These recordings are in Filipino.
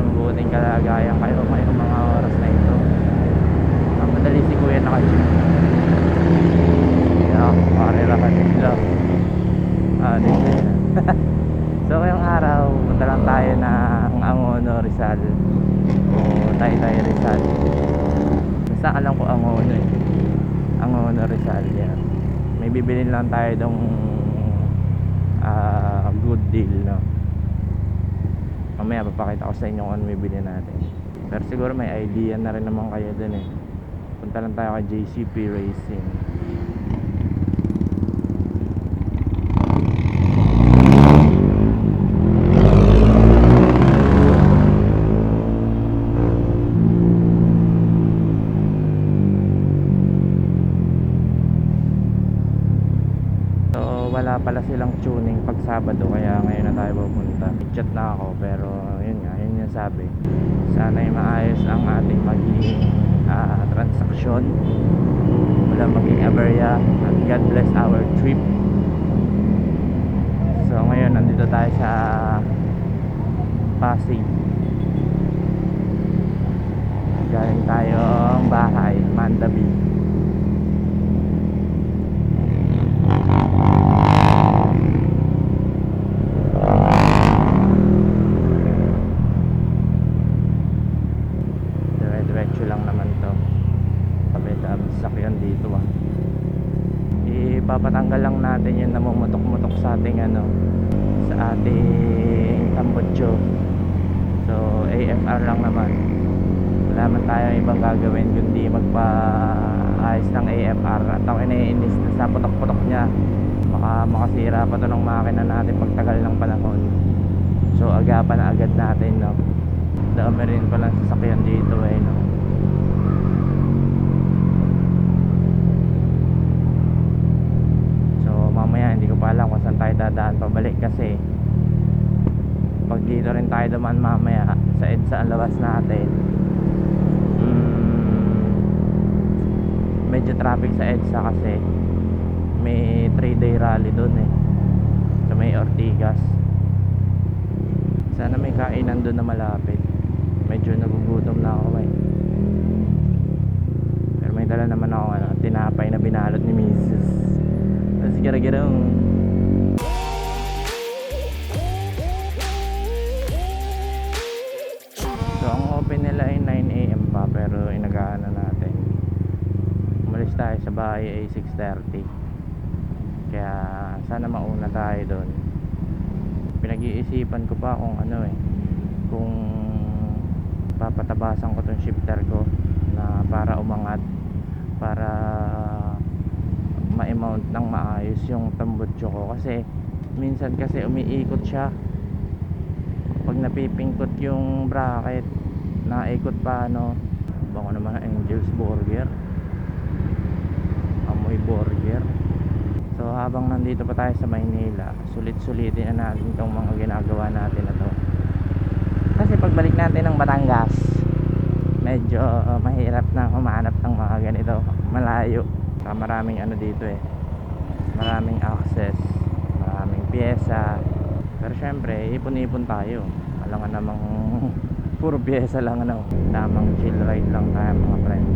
nasa mabuting kalagayan kayo ngayong mga oras na ito. Ang madali si Kuya naka-jeep. Yeah, parirahan sila. Dito. So ngayong araw, punta lang tayo ng Angono, Rizal o Taytay, Rizal. Basta alam ko Angono eh. Angono, Rizal yan. May bibilin lang tayo dong good deal, no? Mamaya papakita ko sa inyo kung ano bibili natin. Pero siguro may idea na rin naman kayo dun eh. Punta lang tayo kay JCP Racing. Wala pala silang tuning pag Sabado, kaya ngayon na tayo pupunta. Chat na ako pero yun nga, yun yung sabi. Sana'y maayos ang ating maging transaksyon. Wala maging aberya at God bless our trip. So ngayon nandito tayo sa Pasig. Galing tayong bahay, Mandabi. Diretso lang naman to. Sakyan dito ipapatanggal lang natin yung namumutok-mutok sa ating sa ating tambutso. So AFR lang naman, wala man tayo ibang gagawin kundi magpa-ayos ng AFR. At ako iniinis na sa putok-putok nya, baka makasira pa to ng makina natin pagtagal ng panahon. So agapan na agad natin, no? Dami rin palang sasakyan dito no? Mamaya hindi ko pa alam kung saan tayo dadaan pabalik, kasi pag dito rin tayo dumaan mamaya sa EDSA ang labas natin, medyo traffic sa EDSA kasi may 3-day rally doon sa may Ortigas. Sana may kainan doon na malapit. Medyo nagugutom na ako pero may dala naman ako tinapay na binalot ni Mrs. Let's get it on. So ang open nila ay 9 AM pa, pero inagaan na natin. Umalis tayo sa bahay ay 6:30. Kaya sana mauna tayo doon. Pinag-iisipan ko pa kung kung papatabasan ko tong shifter ko na para umangat, para ma-mount ng maayos yung tambutso ko, kasi minsan kasi umiikot siya pag napipingkot yung bracket, naikot pa bango naman ang Angel's Burger, amoy burger. So habang nandito pa tayo sa Maynila, sulit-sulitin na natin itong mga ginagawa natin na to, kasi pagbalik natin ng Batangas medyo mahirap na humanap ng mga ganito malayo. Maraming dito maraming access, maraming pyesa. Pero syempre ipon-ipon tayo, alangan namang puro pyesa lang tamang chill ride lang tayo mga friends.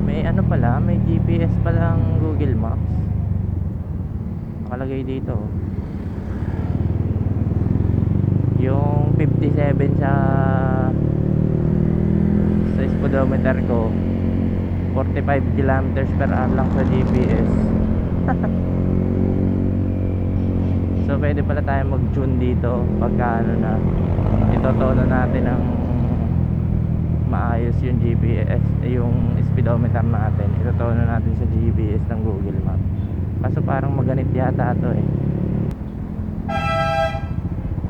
May pala, may GPS palang Google Maps nakalagay dito. Yung 57 sa speedometer ko, 45 kilometers per hour lang sa GPS. So pwede pala tayo mag-tune dito pagka na itotono natin ng maayos yung GPS, yung speedometer natin, itotono natin sa GPS ng Google Maps. Kaso parang maganit yata ito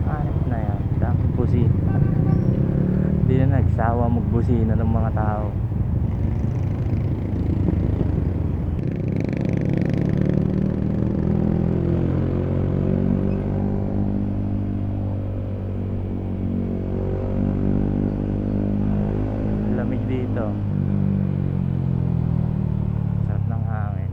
hanip na yan, daming busina. Hindi na nagsawa magbusina ng mga tao. Lamig dito, sarap ng hangin.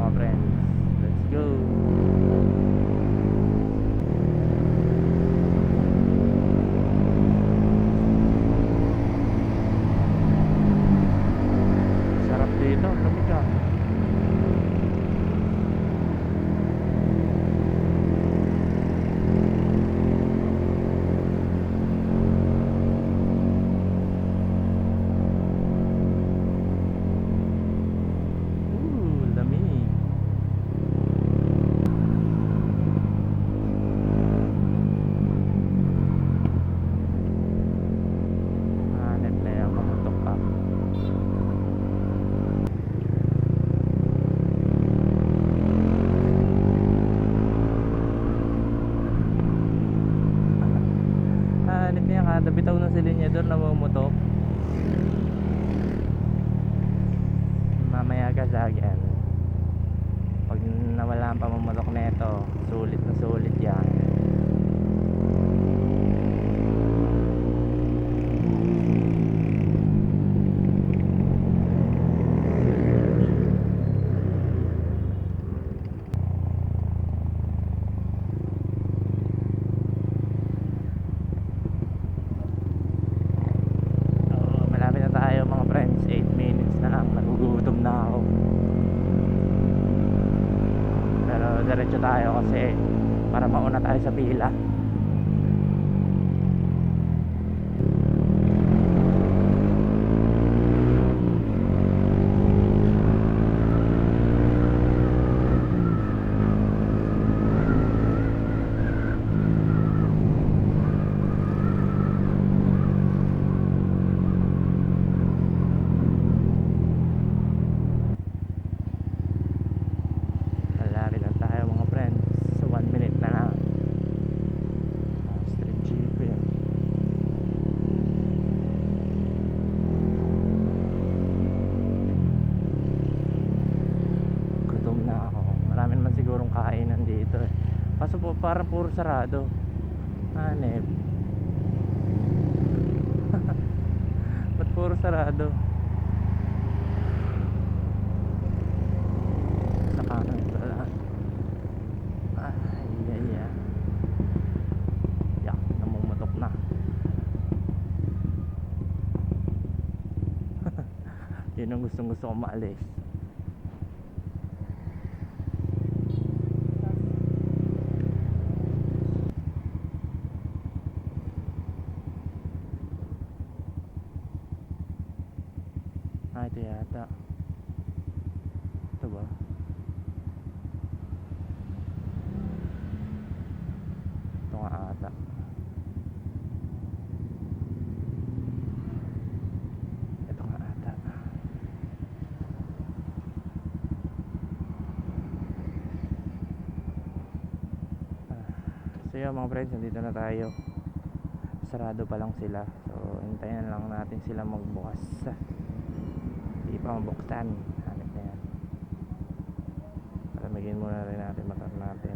mga friends. Let's go. Sarap dito, lamig ah. Lamig. Hanep na yan, pamutok pa. Hanep niya, kada bitaw ng silinyador na mumutok. Mamaya kasagyan. Pag nawala ang pamamutok na ito, sulit na sulit yan. Malapit na tayo mga friends, 8 minutes na lang, nagugutom na ako. Pero diretso tayo kasi para mauna tayo sa pila. Malapit na tayo mga friends, so 1 minute na lang. Street jeep yan. Gutom na ako. Marami naman sigurong kainan dito eh. Kaso po parang puro sarado. Hanep. Ba't puro sarado? Sa kanan pala. Ay, ay. Yak, namumutok na. Yun ang gustong gusto ko maalis. Ah, ito yata. Ito ba? Ito nga ata. Ito nga ata. So yun mga friends, nandito na tayo. Sarado pa lang sila. So hintayin na lang natin sila magbukas. Hindi pa mabuksan. Hanip na yan. Palamigin muna rin natin motor natin.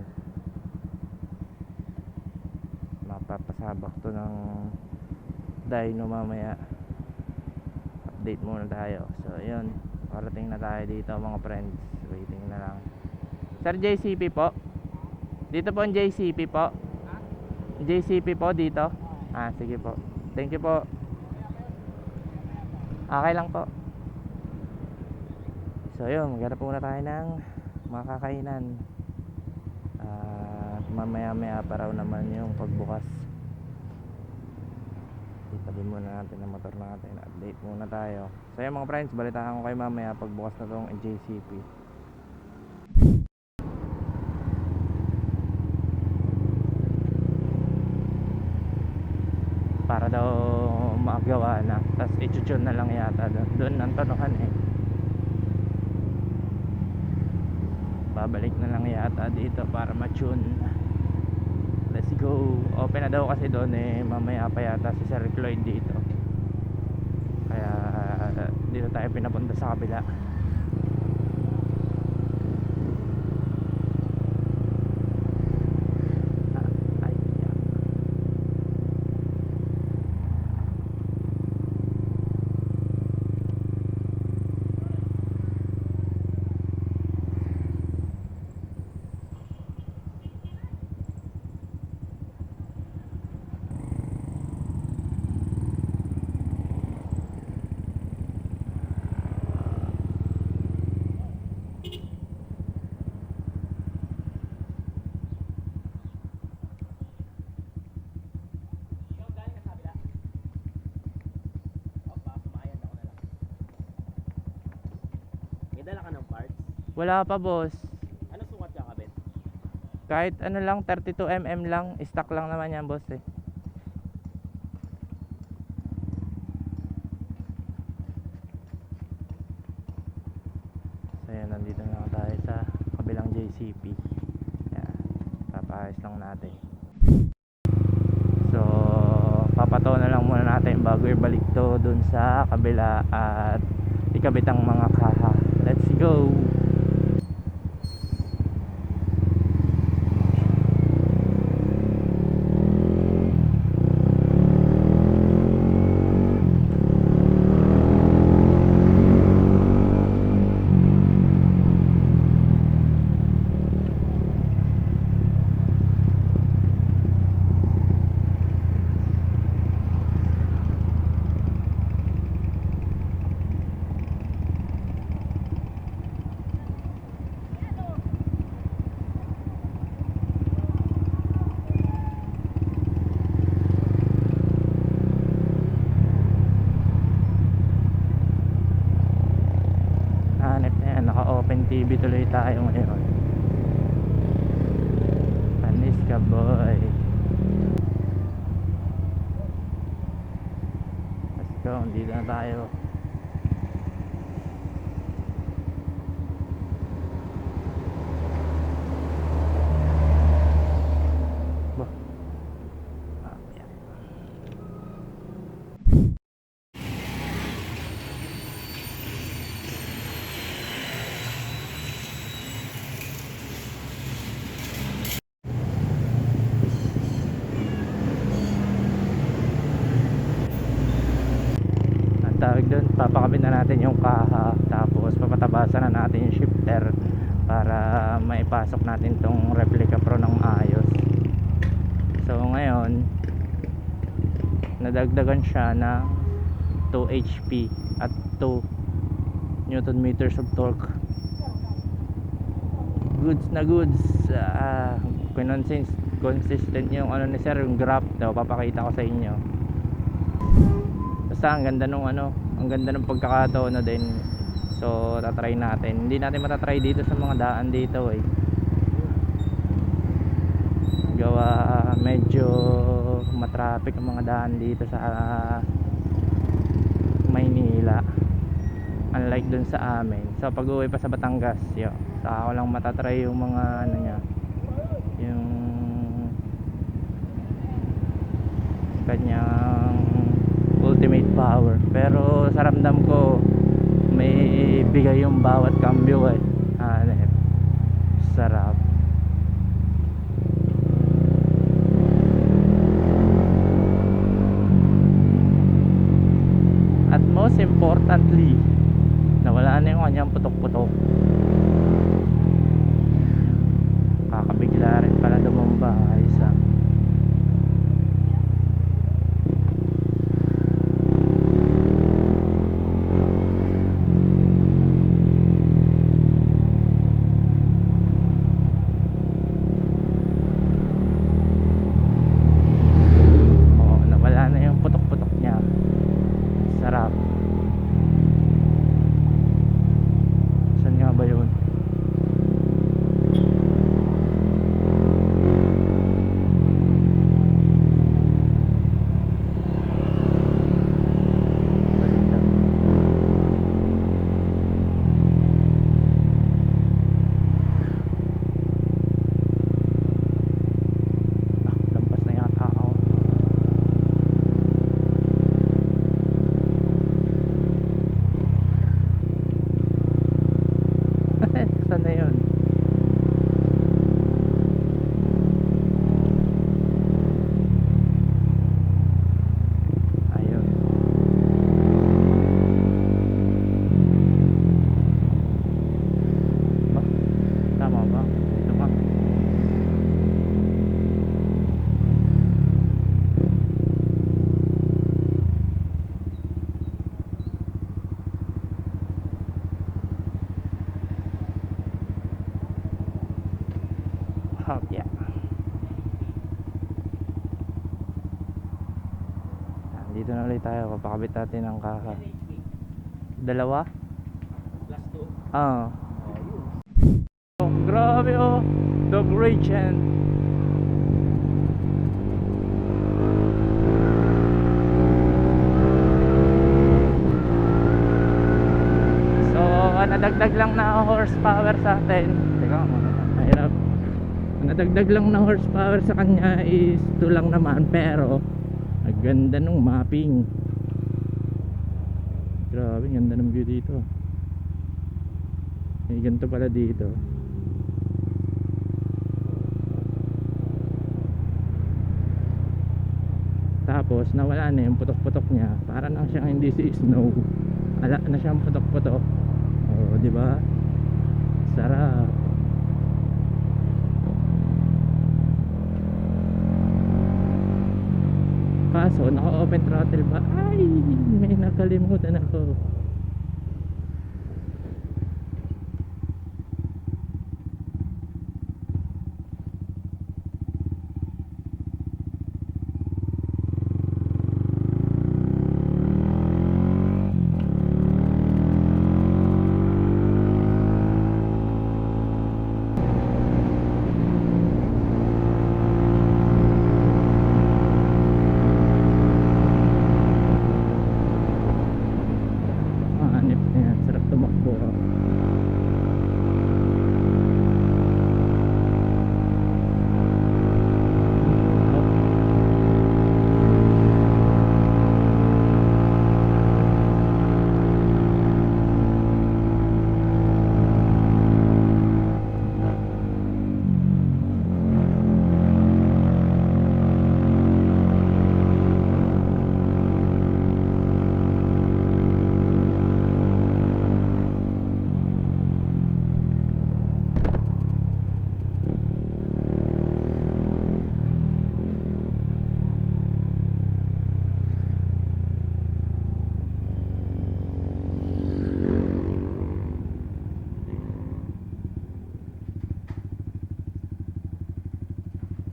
Mapapasabak to ng dyno mamaya. Update muna tayo. So yun, parating na tayo dito mga friends. Waiting na lang. Sir, JCP po. Dito po ang JCP po. JCP po dito. Ah, sige po. Thank you po. Okay lang po. So yun, maghanap muna tayo ng makakainan. Mamaya pa raw naman yung pagbukas. Itabin muna natin ang motor natin. Update muna tayo. So yun mga friends, balitaan ko kayo mamaya pagbukas na tong JCP. Para daw magawa na. Tapos i-tune na lang yata doon ang tanukan eh. Babalik na lang yata dito para ma-tune. Let's go. Open na daw kasi doon eh. Mamaya pa yata si Sir Cloyd dito. Kaya dito tayo pinapunta sa kabila. dala ka ng parts? Wala pa boss. Ano sukat kakabit? Kahit ano lang, 32mm lang. Stock lang naman yan boss eh. So yan, nandito na tayo sa kabilang JCP. Yan, papaayos lang natin. So papato na lang muna natin bago ibalik to dun sa kabila at ikabit ang mga kaha. Let's go! Hanep na yan, naka-open TV tuloy tayo ngayon. Panis ka boy. Let's go, dito na tayo. Bah. Ah, yan. Ang tawag doon, papakabit na natin yung kaha, tapos papatabasan na natin yung shifter para maipasok natin tong replica pro ng maayos. So ngayon nadagdagan siya ng 2 HP at 2 Newton meters of torque. Goods na goods. Consistent yung ano ni sir, yung graph daw, papakita ko sa inyo. Basta ang ganda nung ano, ang ganda ng pagkakataon na din. So tatry natin. Hindi natin matatry dito sa mga daan dito eh. Gawa medyo matraffic ang mga daan dito sa Maynila. Unlike dun sa amin. So pag uwi pa sa Batangas, saka ko lang matatry yung mga ano niya, yung kanyang ultimate power. Pero sa ramdam ko may bigay yung bawat cambio eh. Sarap. At most importantly, nawala na yung kanyang putok-putok. Kakabigla rin pala dumamba. Isa. Oo, nawala na yung putok-putok niya. Sarap. Saan nga ba yun? Lampas na yata ako. Saan na yun? Ayun. Ba? Tama ba? Dito ka. Yeah. Dito na ulit tayo. Papakabit natin ang kaha. Dalawa? Plus 2. Ah. Yun. Oh, grabe oh. The Gradient. So, nadagdag lang na horsepower sa atin. Teka, mahirap. Nadagdag lang na horsepower sa kanya is 2 lang naman, pero ang ganda nung mapping. Grabe, ganda ng view dito. May ganito pala dito. Tapos nawala na yung putok-putok niya. Para na siyang hindi si snow. Wala na siyang putok-putok. Oh, di ba? Sarap. Kaso naka-open throttle ba? Ay, may nakalimutan ako. Hanip niya, sarap tumakbo.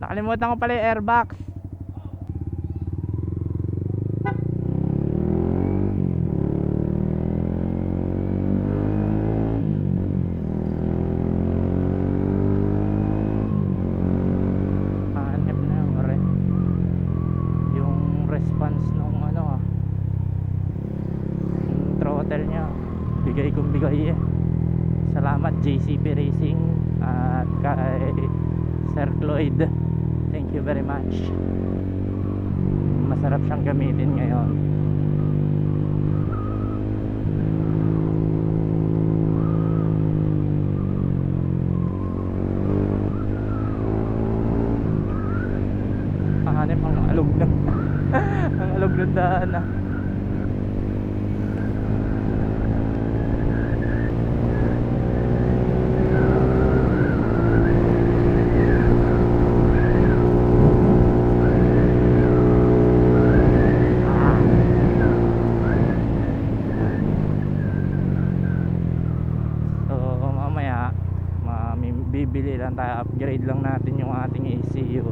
Nakalimutan ko pala yung airbox. Hanip na yung response nung ano yung throttle niya. Bigay kong bigay eh. Salamat JCP Racing at kay Sir Cloyd. Thank you very much. Masarap siyang gamitin ngayon. Hanip ang alog na ang alog ng daan ah. Bibili lang tayo, upgrade lang natin yung ating ECU.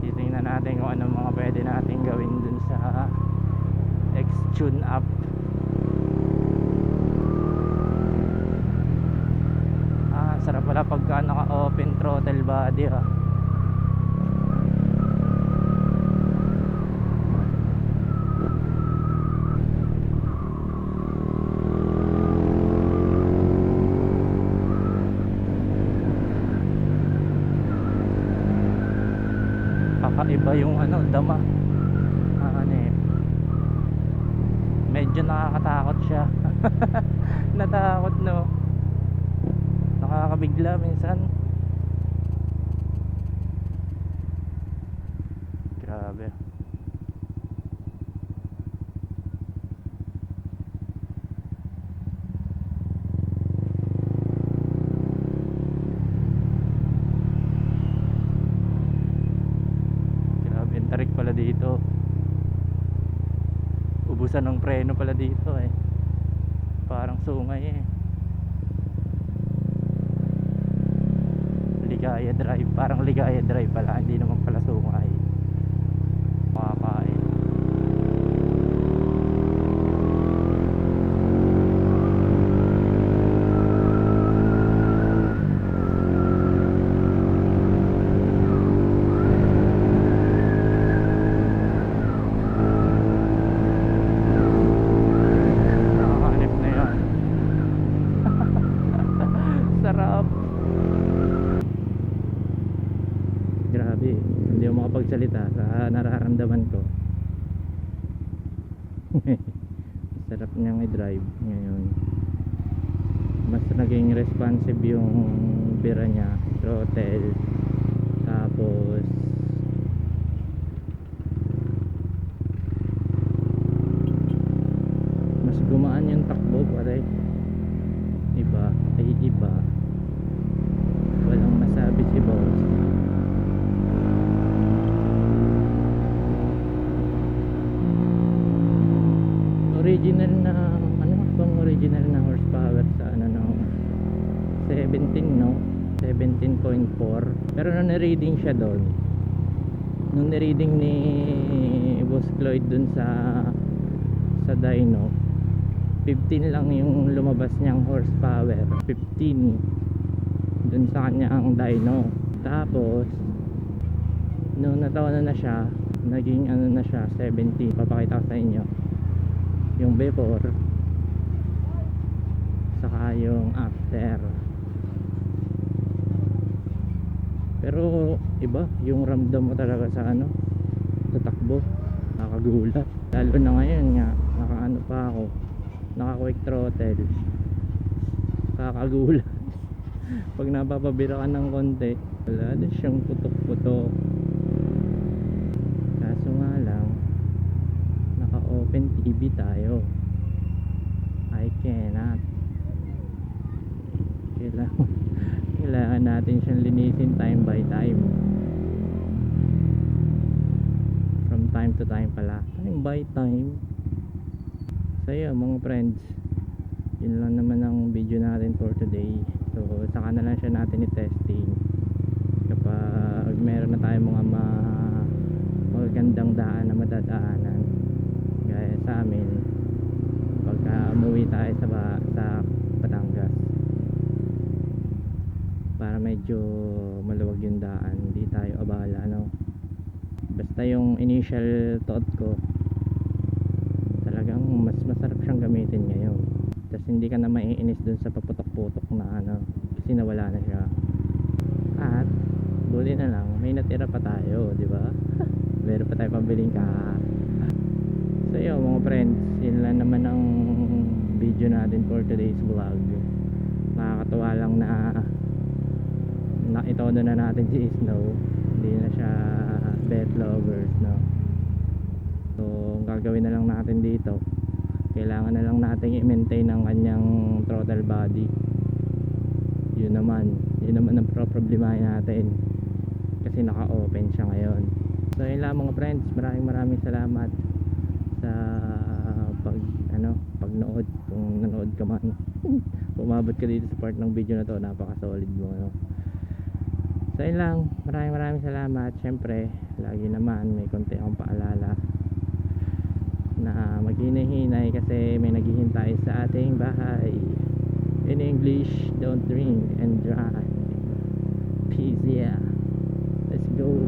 Titingnan natin kung ano mga pwede natin gawin dun sa X-Tune up. Sarap pala pagka naka open throttle body ah. Kakaiba yung ano, dama. Medyo nakakatakot siya. Natakot no. Nakakabigla minsan. Grabe. Tarik pala dito. Ubusan ng preno pala dito eh. Parang sungay eh. Ligaya Drive. Parang Ligaya Drive pala. Hindi naman pala sungay. Makakain. makapagsalita sa nararamdaman ko. Sarap niyang i-drive ngayon. Mas naging responsive yung bira niya, throttle. Tapos mas gumaan yung takbo, pare. Iba, ay iba. Walang masabi si boss. Original na, ano bang original na horsepower sa ano no? 17 no? 17.4. Pero nung ni-reading siya doon, nung ni-reading ni Boss Cloyd dun sa dyno, 15 lang yung lumabas niyang horsepower. 15 dun sa kanyang dyno. Tapos nung nataon na siya, naging ano na siya, 70. Papakita ko sa inyo yung before saka yung after. Pero iba yung ramdam mo talaga sa ano, sa takbo. Nakakagulat, lalo na ngayon nga nakaano pa ako, naka quick throttle. Nakakagulat. Pag napapabira ka ng konti, wala din siyang putok-putok. Kaso nga lang, naka open TV tayo. I cannot. Kailangan natin siyang linisin time by time. From time to time pala. Time by time. So yun mga friends, yun lang naman ang video natin for today. So saka na lang siya natin i-testing kapag meron na tayong mga magagandang daan na madadaanan, gaya sa amin pagka umuwi tayo sa Batangas, para medyo maluwag yung daan, hindi tayo abala, no? Basta yung initial thought ko, talagang mas masarap siyang gamitin ngayon. Tapos hindi ka na maiinis dun sa paputok-putok na ano, kasi nawala na siya. At buti na lang, may natira pa tayo, di ba? Meron pa tayo pambiling ka. So yun mga friends, yun lang naman ang video natin for today's vlog. Nakakatawa lang na ito na natin si Snow, hindi na siya pet lovers, no? So ang gagawin na lang natin dito, kailangan na lang natin i-maintain ang kanyang throttle body. Yun naman ang problemahin natin, kasi naka-open siya ngayon. So yun lang mga friends, maraming salamat sa pagnood, kung nanood ka man. Umabot ka dito sa part ng video na to, napaka-solid mo, no? So yun lang, maraming salamat. Syempre, lagi naman may konti akong paalala na maghinay-hinay kasi may naghihintay sa ating bahay. In English, don't drink and drive. Peace, yeah. Let's go.